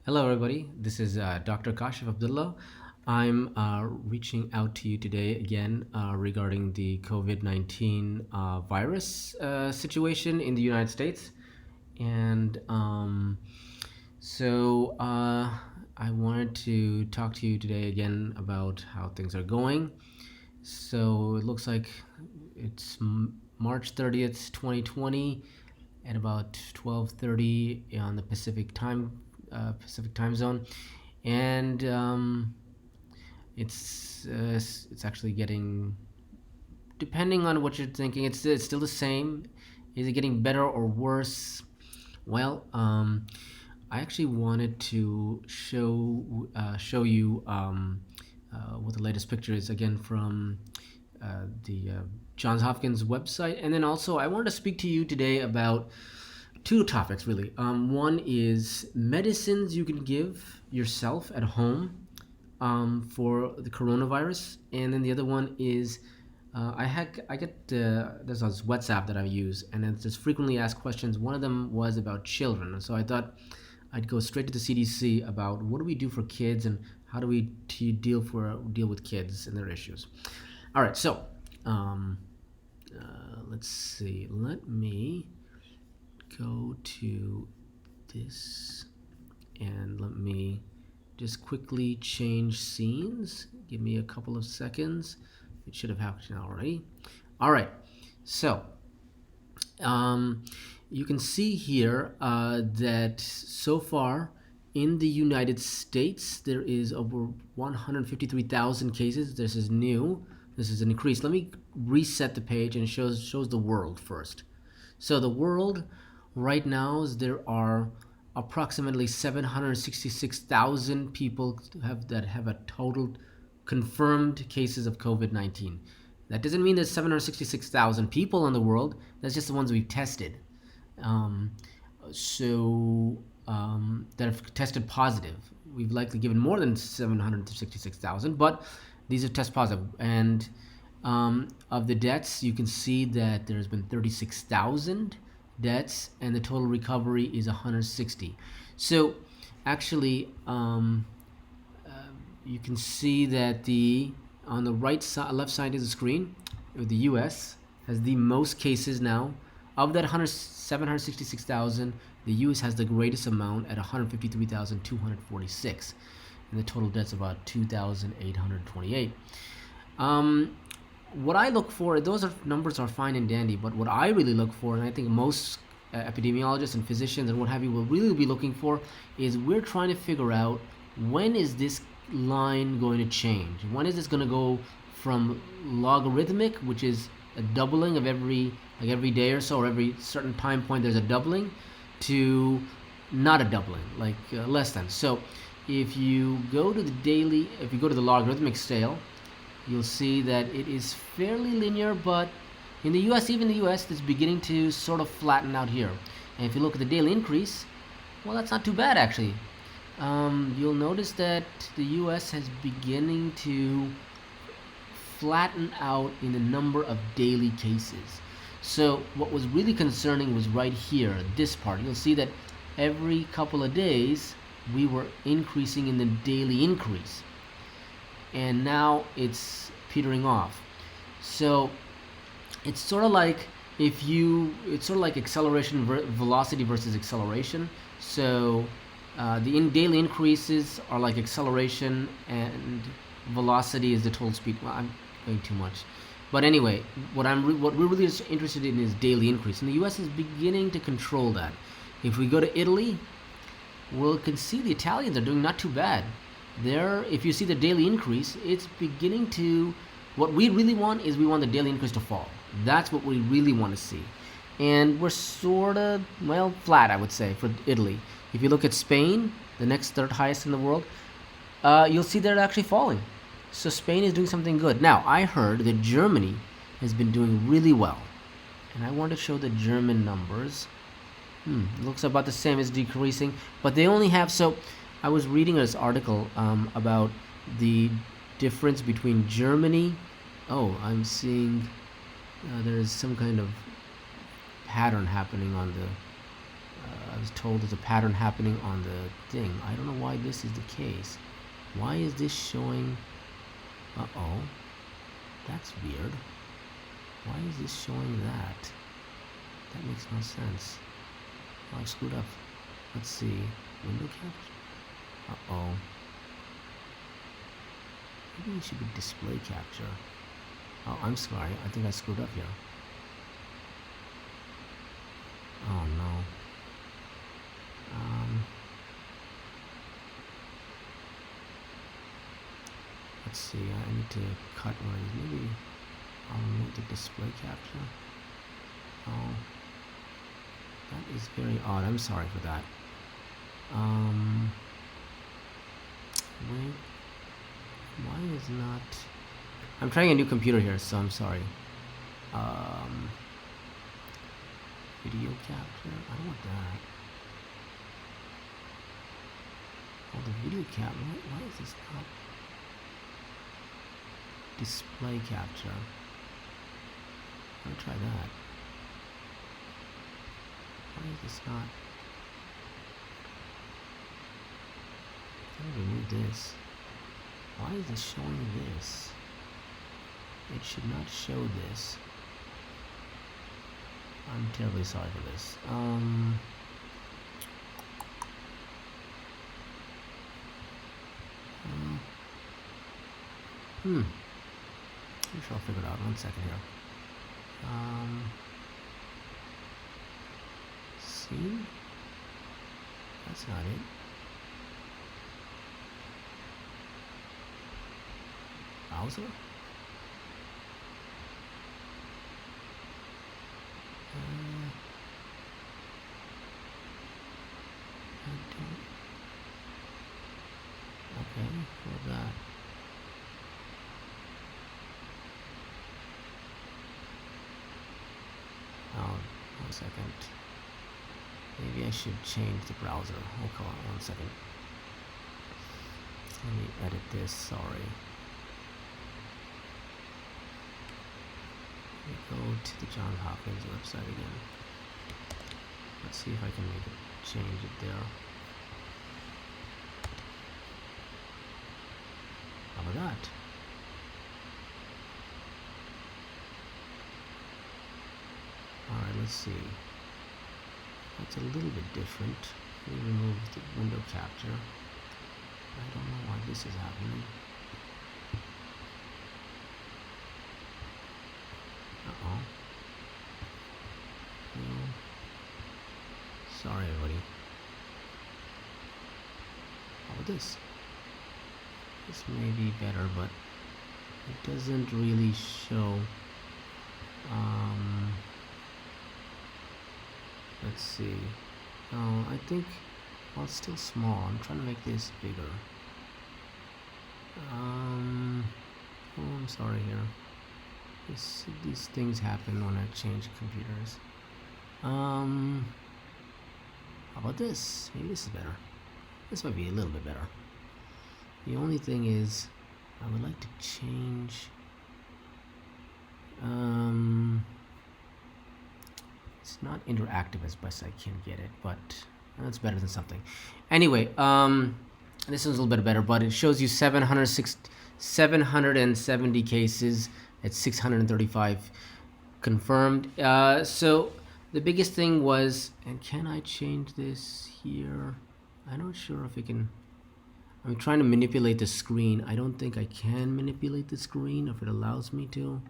Hello, everybody. This is Dr. Kashif Abdullah. I'm reaching out to you today again regarding the COVID 19 virus situation in the United States. And I wanted to talk to you today again about how things are going. So it looks like it's March 30th, 2020 at about 12:30 on the Pacific time zone, and it's actually getting, depending on what you're thinking, it's still the same. Is it getting better or worse? Well, I actually wanted to show you what the latest picture is again from the Johns Hopkins website, and then also I wanted to speak to you today about two topics really. One is medicines you can give yourself at home for the coronavirus, and then the other one is I get there's this WhatsApp that I use, and it's just frequently asked questions. One of them was about children, and so I thought I'd go straight to the CDC about what do we do for kids and how do we deal with kids and their issues. All right, so let's see. Let me go to this and let me just quickly change scenes. Give me a couple of seconds. It should have happened already. All right, so you can see here that so far in the United States there is over 153,000 cases. This is new. This is an increase. Let me reset the page, and it shows the world first. So the world right now there are approximately 766,000 people that have a total confirmed cases of COVID-19. That doesn't mean there's 766,000 people in the world. That's just the ones we've tested. Um, that have tested positive. We've likely given more than 766,000, but these are test positive. And of the deaths, you can see that there's been 36,000 deaths, and the total recovery is 160. So actually, you can see that on the left side of the screen, the U.S. has the most cases now. Of that 766,000, the U.S. has the greatest amount at 153,246, and the total deaths about 2,828. What I look for, numbers are fine and dandy, but what I really look for, and I think most epidemiologists and physicians and what have you will really be looking for, is we're trying to figure out when is this line going to change? When is this going to go from logarithmic, which is a doubling of every day or so, or every certain time point there's a doubling, to not a doubling, less than. So if you go to the logarithmic scale, you'll see that it is fairly linear, but in the US, even the US, it's beginning to sort of flatten out here. And if you look at the daily increase, well, that's not too bad actually. You'll notice that the US has beginning to flatten out in the number of daily cases. So what was really concerning was right here, this part. You'll see that every couple of days we were increasing in the daily increase, and now it's petering off. So it's sort of like acceleration velocity versus acceleration. So the daily increases are like acceleration, and velocity is the total speed. Well, I'm going too much, but anyway, what we're really interested in is daily increase, and the U.S. is beginning to control that. If we go to Italy, we can see the Italians are doing not too bad. If you see the daily increase, it's beginning to. What we really want is we want the daily increase to fall. That's what we really want to see, and we're sort of flat, I would say, for Italy. If you look at Spain, the next third highest in the world, you'll see they're actually falling. So Spain is doing something good. Now, I heard that Germany has been doing really well, and I want to show the German numbers. It looks about the same as decreasing, but they only have. So I was reading this article about the difference between Germany. Oh, I'm seeing there is some kind of pattern happening on the was told there's a pattern happening on the thing. I don't know why this is the case. Why is this showing? Uh-oh. That's weird. Why is this showing that? That makes no sense. Oh, I screwed up. Let's see. Window capture? Uh-oh. Maybe it should be display capture. Oh, I'm sorry. I think I screwed up here. Oh, no. Let's see. I need to cut one of these. Maybe I'll remove the display capture. Oh. That is very odd. I'm sorry for that. Wait. Why is not... I'm trying a new computer here, so I'm sorry. Video capture? I don't want that. Oh, the video capture. Why is this not... Display capture. Let me try that. Why is this not... Let me remove this. Why is this showing this? It should not show this. I'm terribly sorry for this. I'm sure I'll figure it out. 1 second here. See? That's not it. Browser? Okay, for that. Oh, 1 second. Maybe I should change the browser. Okay, 1 second. Let me edit this, sorry. Let me go to the Johns Hopkins website again. Let's see if I can make it change it there. How about that? Alright, let's see. That's a little bit different. Let me remove the window capture. I don't know why this is happening. Uh-oh. Sorry, everybody. How about this? This may be better, but it doesn't really show. Let's see. I think, well, it's still small. I'm trying to make this bigger. Oh, I'm sorry here. These things happen when I change computers. How about this? Maybe this is better. This might be a little bit better. The only thing is, I would like to change. It's not interactive as best I can get it, but that's better than something. Anyway, this is a little bit better, but it shows you 770 cases at 635 confirmed. So the biggest thing was, and can I change this here? I'm not sure if I can. I'm trying to manipulate the screen. I don't think I can manipulate the screen if it allows me to.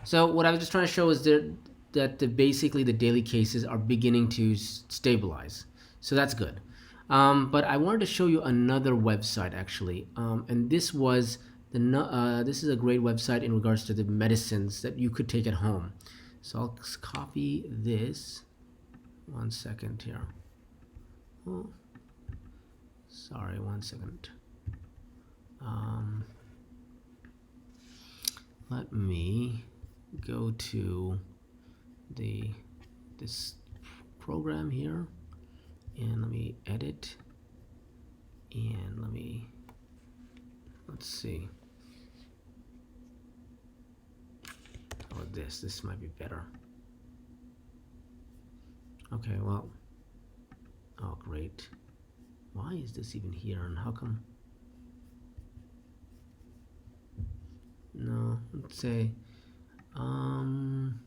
So what I was just trying to show is that basically the daily cases are beginning to stabilize. So that's good. But I wanted to show you another website actually, and this was this is a great website in regards to the medicines that you could take at home. So I'll copy this. 1 second here. Oh, sorry, 1 second. Let me go to this program here, and let me edit, and let's see. How about this? This might be better. Okay, well, oh great. Why is this even here and how come? No, let's say, um,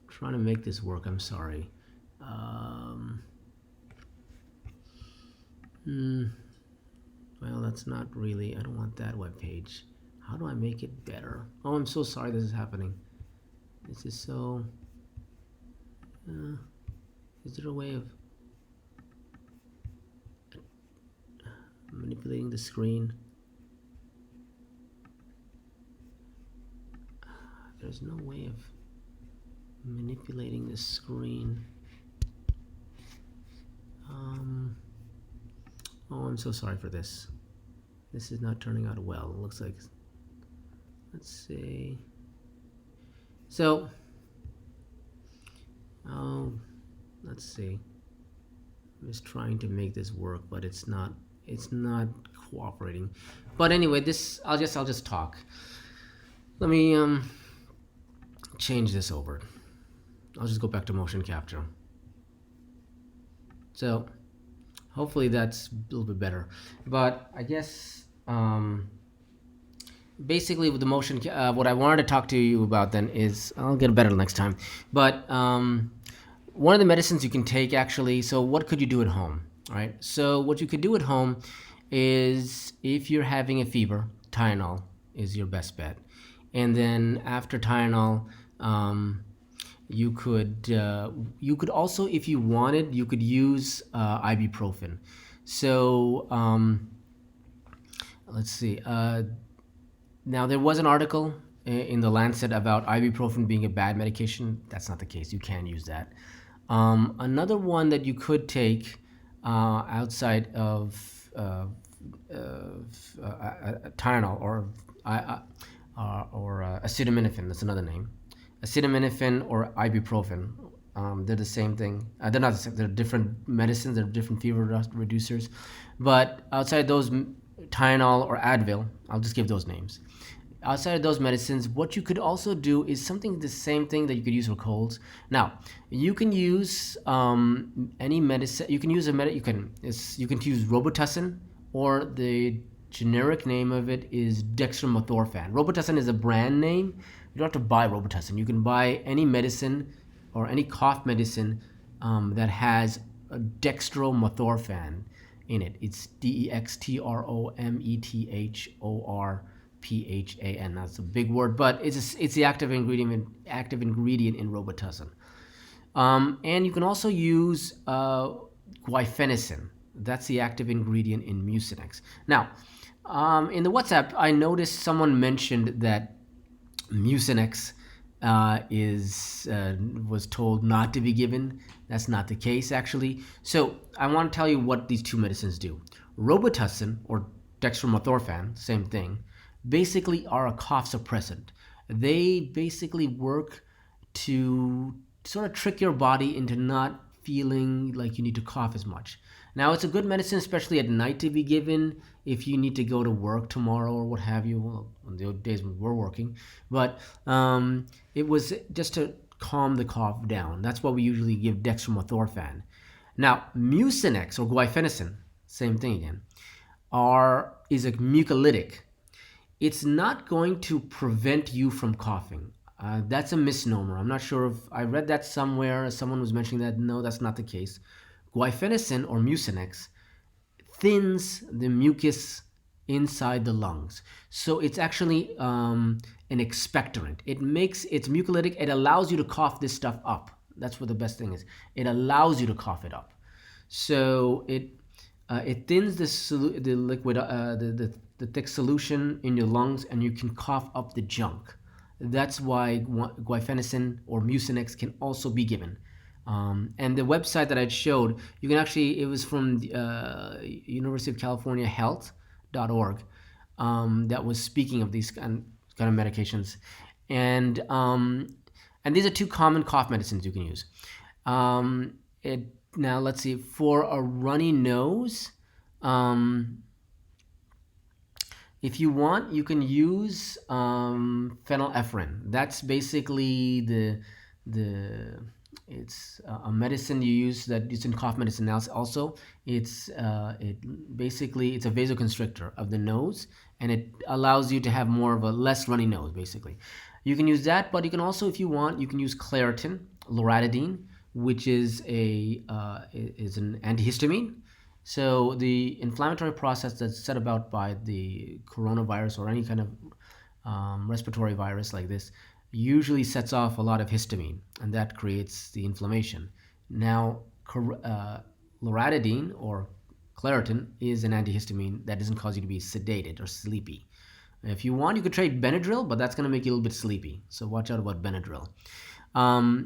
trying to make this work. I'm sorry. Um, hmm, well, that's not really, I don't want that web page. How do I make it better? Oh, I'm so sorry this is happening. This is so, uh, is there a way of manipulating the screen? There's no way of manipulating the screen. Um, oh, I'm so sorry for this. This is not turning out well. It looks like, let's see. So, oh, let's see. I'm just trying to make this work, but it's not cooperating. But anyway, this I'll just talk. Let me change this over. I'll just go back to motion capture. So hopefully that's a little bit better. But I guess basically with the motion, what I wanted to talk to you about then is I'll get better next time. But one of the medicines you can take actually. So what could you do at home? All right. So what you could do at home is if you're having a fever, Tylenol is your best bet. And then after Tylenol, um, you could also, if you wanted, you could use ibuprofen. So let's see. Now there was an article in the Lancet about ibuprofen being a bad medication. That's not the case. You can use that. Another one that you could take outside of Tylenol or acetaminophen. That's another name. Acetaminophen or ibuprofen. They're the same thing. They're not the same. They're different medicines. They're different fever reducers. But outside those, Tylenol or Advil, I'll just give those names. Outside of those medicines, what you could also do is something the same thing that you could use for colds. Now, you can use any medicine. You can use you can use Robitussin, or the generic name of it is dextromethorphan. Robitussin is a brand name. You don't have to buy Robitussin. You can buy any medicine or any cough medicine that has a dextromethorphan in it. It's Dextromethorphan. That's a big word, but it's the active ingredient in Robitussin. And you can also use guaifenesin. That's the active ingredient in Mucinex. Now, in the WhatsApp, I noticed someone mentioned that Mucinex was told not to be given. That's not the case, actually. So I want to tell you what these two medicines do. Robitussin, or dextromethorphan, same thing, basically are a cough suppressant. They basically work to sort of trick your body into not feeling like you need to cough as much. Now, it's a good medicine, especially at night, to be given if you need to go to work tomorrow or what have you. Well, on the days when we're working, but it was just to calm the cough down. That's why we usually give dextromethorphan. Now, Mucinex or guaifenesin, same thing again, is a mucolytic. It's not going to prevent you from coughing. That's a misnomer. I'm not sure if I read that somewhere. Someone was mentioning that. No, that's not the case. Guaifenesin or Mucinex thins the mucus inside the lungs. So it's actually an expectorant. It's mucolytic. It allows you to cough this stuff up. That's what the best thing is. It allows you to cough it up. So it thins the liquid, the thick solution in your lungs, and you can cough up the junk. That's why guaifenesin or Mucinex can also be given. And the website that I showed, you can actually, it was from University of California Health.org, that was speaking of these kind of medications. And these are two common cough medicines you can use. Now, let's see, for a runny nose, if you want, you can use phenylephrine. That's basically the it's a medicine you use that it's in cough medicine now. Also, it basically it's a vasoconstrictor of the nose, and it allows you to have more of a less runny nose. Basically, you can use that, but you can also, if you want, you can use Claritin, loratadine, which is an antihistamine. So the inflammatory process that's set about by the coronavirus or any kind of respiratory virus like this usually sets off a lot of histamine, and that creates the inflammation. Now, loratadine or Claritin is an antihistamine that doesn't cause you to be sedated or sleepy. If you want, you could trade Benadryl, but that's going to make you a little bit sleepy. So watch out about Benadryl.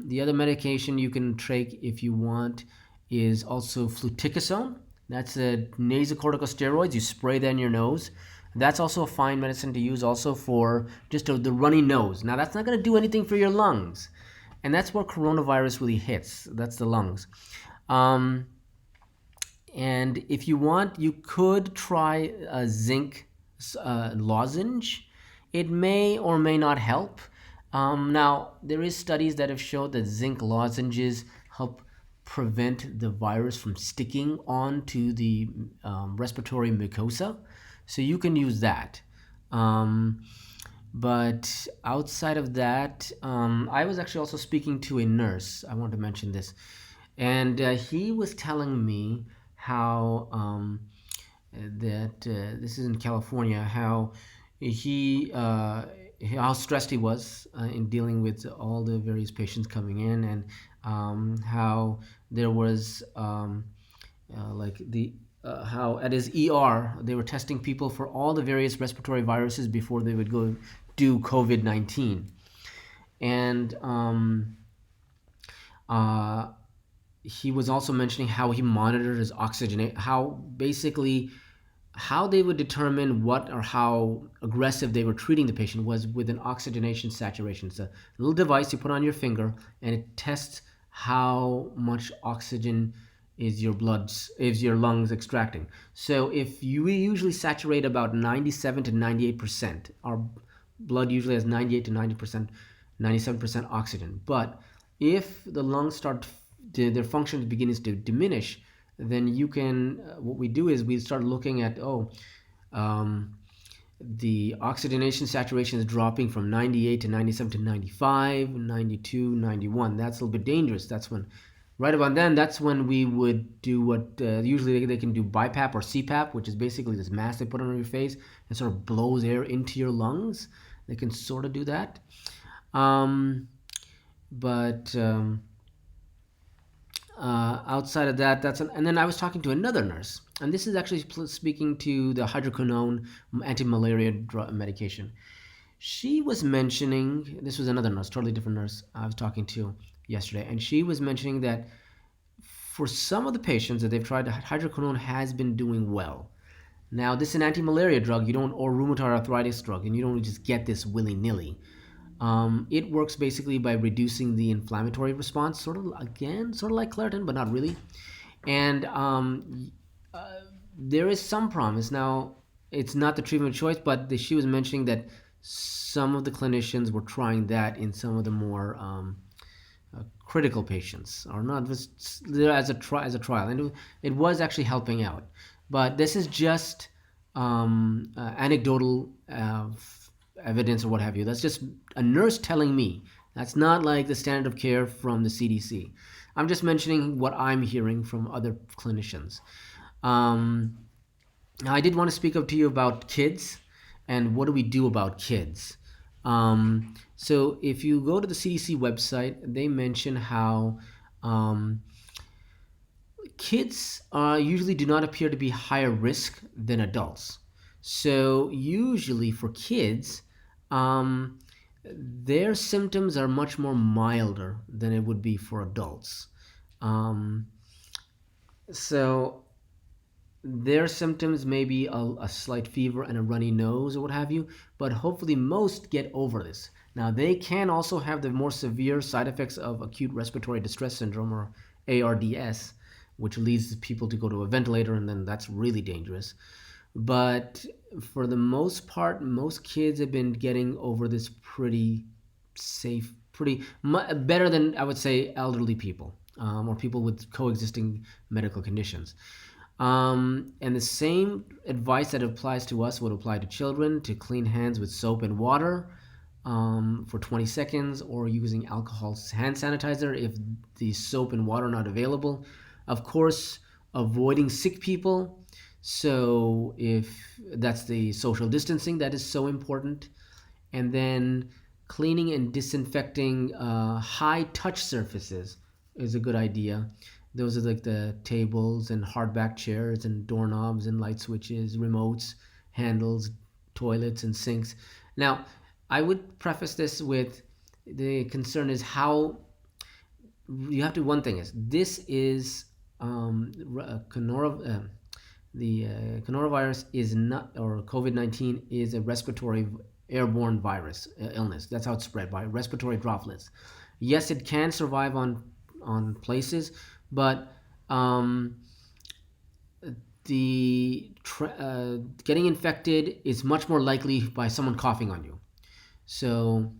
The other medication you can take if you want is also fluticasone. That's a nasocorticosteroids. You spray that in your nose. That's also a fine medicine to use also for just the runny nose. Now, that's not going to do anything for your lungs. And that's where coronavirus really hits. That's the lungs. Um, and if you want, you could try a zinc lozenge. It may or may not help. Now, there is studies that have showed that zinc lozenges help prevent the virus from sticking onto the respiratory mucosa. So you can use that. But outside of that, I was actually also speaking to a nurse. I want to mention this. And he was telling me how this is in California, he how stressed he was in dealing with all the various patients coming in, and how there was like the how at his ER they were testing people for all the various respiratory viruses before they would go do COVID-19, and he was also mentioning how he monitored his oxygen, how basically how they would determine what or how aggressive they were treating the patient was with an oxygenation saturation. It's a little device you put on your finger, and it tests how much oxygen is your lungs extracting. So if we usually saturate about 97 to 98%, our blood usually has 98 to 90%, 97% oxygen. But if the lungs start their function begins to diminish, then you can what we do is we start looking at um, the oxygenation saturation is dropping from 98 to 97 to 95, 92, 91. That's a little bit dangerous. That's when right about then, that's when we would do what usually they can do BiPAP or CPAP, which is basically this mask they put on your face and sort of blows air into your lungs. They can sort of do that. But outside of that, and then I was talking to another nurse, and this is actually speaking to the hydroquinone anti-malaria medication. She was mentioning, this was another nurse, totally different nurse I was talking to yesterday, and she was mentioning that for some of the patients that they've tried, hydroquinone has been doing well. Now, this is an anti-malaria drug, you don't, or rheumatoid arthritis drug, and you don't just get this willy-nilly. It works basically by reducing the inflammatory response, sort of like Claritin, but not really. And there is some promise. Now, it's not the treatment of choice, but she was mentioning that some of the clinicians were trying that in some of the more critical patients, or not just as a trial, and it was actually helping out. But this is just anecdotal evidence or what have you. That's just a nurse telling me. That's not like the standard of care from the CDC. I'm just mentioning what I'm hearing from other clinicians. Now, I did want to speak up to you about kids and what do we do about kids. So if you go to the CDC website, they mention how kids usually do not appear to be higher risk than adults. So usually for kids, their symptoms are much more milder than it would be for adults. Um, so their symptoms may be a slight fever and a runny nose or what have you, but hopefully most get over this. Now, they can also have the more severe side effects of acute respiratory distress syndrome, or ARDS, which leads people to go to a ventilator, and then that's really dangerous. But for the most part, most kids have been getting over this pretty better than, I would say, elderly people, or people with coexisting medical conditions. And the same advice that applies to us would apply to children: to clean hands with soap and water for 20 seconds, or using alcohol hand sanitizer if the soap and water are not available. Of course, avoiding sick people. So, if that's the social distancing that is so important. And then cleaning and disinfecting high touch surfaces is a good idea. Those are like the tables and hardback chairs and doorknobs and light switches, remotes, handles, toilets, and sinks. Now, I would preface this with, the concern is how you have to. One thing is, this is the coronavirus is not, or COVID-19 is a respiratory airborne virus illness. That's how it's spread, by respiratory droplets. Yes, it can survive on places, but getting infected is much more likely by someone coughing on you. So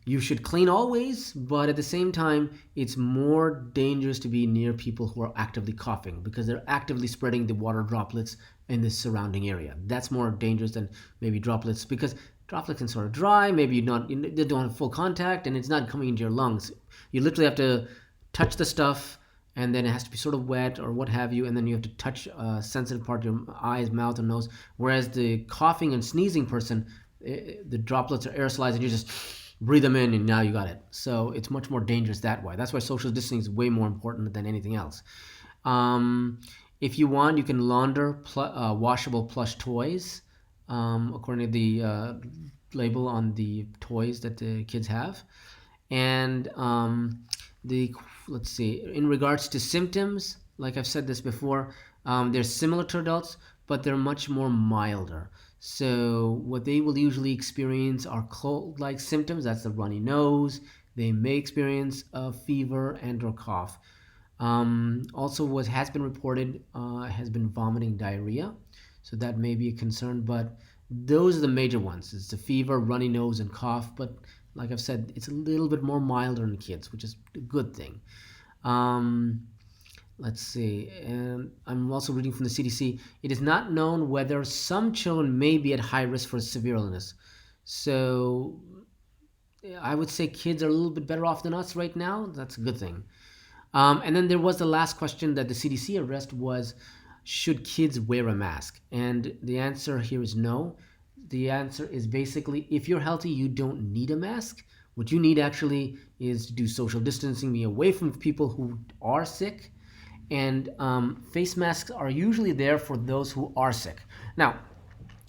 you should clean always, but at the same time, it's more dangerous to be near people who are actively coughing, because they're actively spreading the water droplets in the surrounding area. That's more dangerous than maybe droplets, because droplets can sort of dry, maybe they don't have full contact, and it's not coming into your lungs. You literally have to touch the stuff, and then it has to be sort of wet or what have you, and then you have to touch a sensitive part of your eyes, mouth, or nose. Whereas the coughing and sneezing person, the droplets are aerosolized, and you just breathe them in, and now you got it. So it's much more dangerous that way. That's why social distancing is way more important than anything else. If you want, you can launder washable plush toys, according to the label on the toys that the kids have. And the let's see, in regards to symptoms, like I've said this before, they're similar to adults, but they're much more milder. So what they will usually experience are cold-like symptoms. That's the runny nose. They may experience a fever and or cough. Also, what has been reported has been vomiting, diarrhea. So that may be a concern, but those are the major ones. It's the fever, runny nose, and cough. But like I've said, it's a little bit more milder in kids, which is a good thing. Um, let's see. And I'm also reading from the CDC. It is not known whether some children may be at high risk for severe illness. So I would say kids are a little bit better off than us right now. That's a good thing. And then there was the last question that the CDC addressed was, should kids wear a mask? And the answer here is no. The answer is basically, if you're healthy, you don't need a mask. What you need actually is to do social distancing, be away from people who are sick. And face masks are usually there for those who are sick. Now,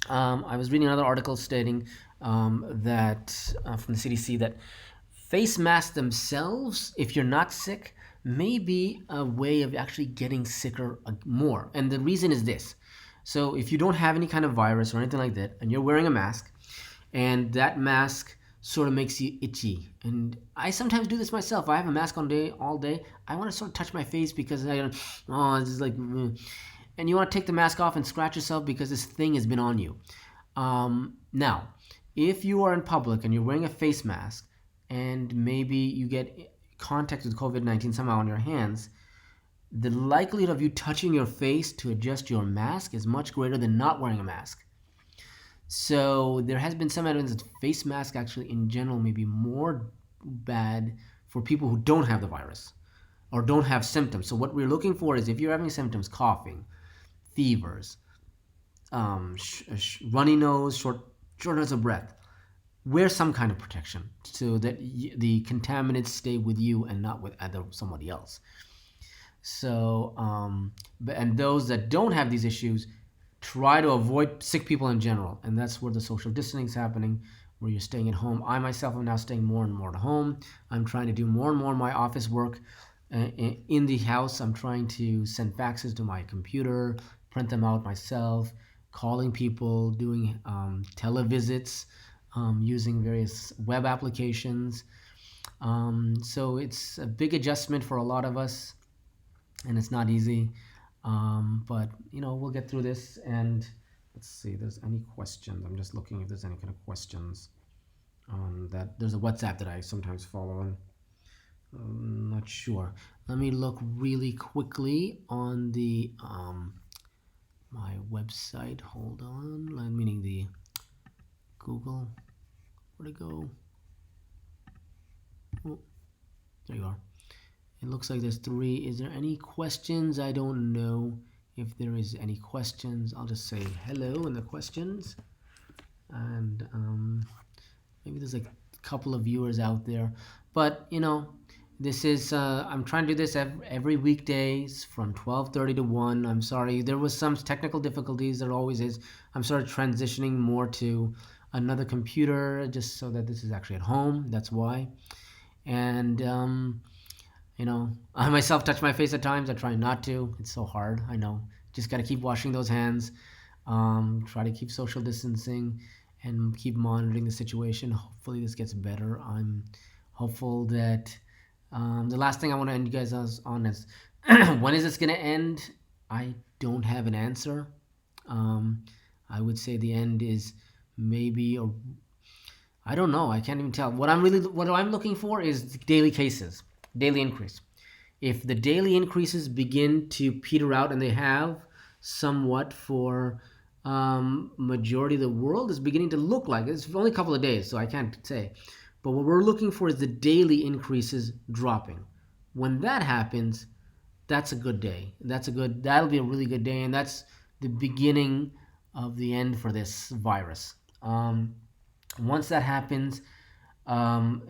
I was reading another article stating that from the CDC, that face masks themselves, if you're not sick, may be a way of actually getting sicker more. And the reason is this. So if you don't have any kind of virus or anything like that, and you're wearing a mask, and that mask sort of makes you itchy. And I sometimes do this myself. I have a mask on all day. I want to sort of touch my face because it's just like, and you want to take the mask off and scratch yourself because this thing has been on you. Now, if you are in public and you're wearing a face mask, and maybe you get contact with COVID-19 somehow on your hands, the likelihood of you touching your face to adjust your mask is much greater than not wearing a mask. So there has been some evidence that face masks actually in general may be more bad for people who don't have the virus or don't have symptoms. So what we're looking for is, if you're having symptoms, coughing, fevers, runny nose, shortness of breath, wear some kind of protection so that the contaminants stay with you and not with somebody else. So, and those that don't have these issues, try to avoid sick people in general. And that's where the social distancing is happening, where you're staying at home. I myself am now staying more and more at home. I'm trying to do more and more of my office work in the house. I'm trying to send faxes to my computer, print them out myself, calling people, doing televisits, using various web applications. So it's a big adjustment for a lot of us, and it's not easy. But we'll get through this. And let's see if there's any questions. I'm just looking if there's any kind of questions. That there's a WhatsApp that I sometimes follow on. Not sure. Let me look really quickly on the my website. Hold on, meaning the Google. Where'd it go? Oh, there you are. It looks like there's three. Is there any questions? I don't know if there is any questions. I'll just say hello in the questions, and maybe there's like a couple of viewers out there, but this is I'm trying to do this every weekdays from 12:30 to 1. I'm sorry there was some technical difficulties, there always is. I'm sort of transitioning more to another computer just so that this is actually at home, that's why. And I myself touch my face at times. I try not to. It's so hard. I know. Just got to keep washing those hands. Try to keep social distancing and keep monitoring the situation. Hopefully, this gets better. I'm hopeful that the last thing I want to end you guys on is when is this going to end? I don't have an answer. Um, I would say the end is maybe, or I don't know. I can't even tell. What I'm looking for is daily cases, daily increase. If the daily increases begin to peter out, and they have somewhat for majority of the world, is beginning to look like it's only a couple of days, so I can't say. But what we're looking for is the daily increases dropping. When that happens, that's a good day. That'll be a really good day, and that's the beginning of the end for this virus. Once that happens, and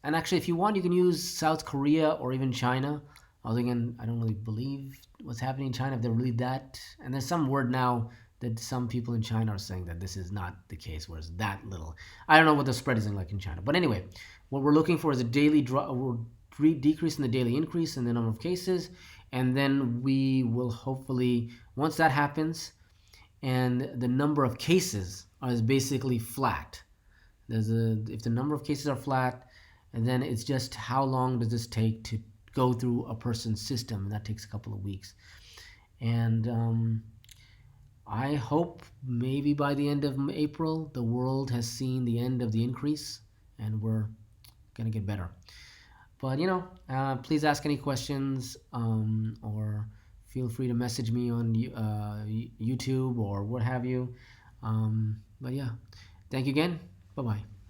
actually, if you want, you can use South Korea or even China. Although again, I don't really believe what's happening in China, if they're really that. And there's some word now that some people in China are saying that this is not the case, whereas that little. I don't know what the spread is like in China, but anyway, what we're looking for is a daily decrease in the daily increase in the number of cases, and then we will hopefully, once that happens, and the number of cases is basically flat. If the number of cases are flat, and then it's just how long does this take to go through a person's system, and that takes a couple of weeks. And I hope maybe by the end of April, the world has seen the end of the increase, and we're gonna get better. But please ask any questions, or feel free to message me on YouTube or what have you. But yeah, thank you again. Bye bye.